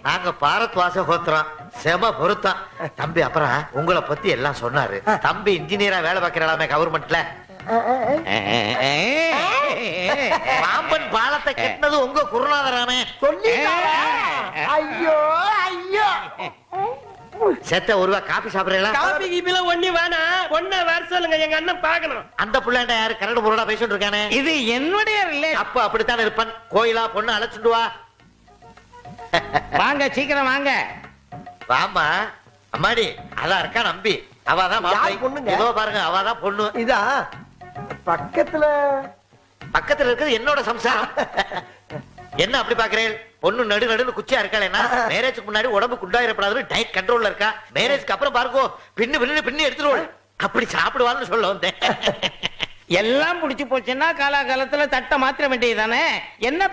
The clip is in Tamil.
நாங்க பாரத்வாச கோத்திரம் செம பொருத்தம். தம்பி அப்புறம் உங்களை பத்தி எல்லாம் சொன்னாரு. தம்பி இன்ஜினியரா வேலை பார்க்கிறாமே கவர்மெண்ட்ல. பாம்பன் பாலத்தை கட்டினது உங்க குருநாதராமே சொல்லி. ஐயோ ஐயோ செத்த ஒருவா காபி சாப்பிடுறீங்களா? காபி கீபில ஒண்ணு வேணா ஒண்ணு வர சொல்லுங்க, எங்க அண்ணன் பாக்கணும். அந்த புள்ளாண்ட யாரு கரடு முரடா பேசிட்டு இருக்கானே? இது என்னுடைய ரிலேஷன். அப்ப அப்படித்தான் இருப்பான். கோயிலா பொண்ணு அழைச்சிட்டு வா. வாங்க சீக்கிரம் வாங்க. வாமா அம்மாடி. அதான் இருக்கா நம்பி. அவதான் மாப்பிள்ளை. இதோ பாருங்க அவதான் பொண்ணு. இதா பக்கத்துல பக்கத்துல இருக்கிறது என்னோட சம்சாரம். என்ன அப்படி பாக்குறேன்? பொண்ணு நடு நடுன்னு குச்சியா இருக்காளேன்னா மேரேஜுக்கு முன்னாடி உடம்பு குண்டாயிரப்படாதுன்னு டயட் கண்ட்ரோல்ல இருக்கா. மேரேஜ்க்கு அப்புறம் பாருங்க பின்னு எடுத்துருவோம். அப்படி சாப்பிடுவான்னு சொல்ல வந்தேன். எல்லாம் புடிச்சு போச்சுன்னா காலாகாலத்துல தட்டை மாத்திர வேண்டியதுதானே. என்ன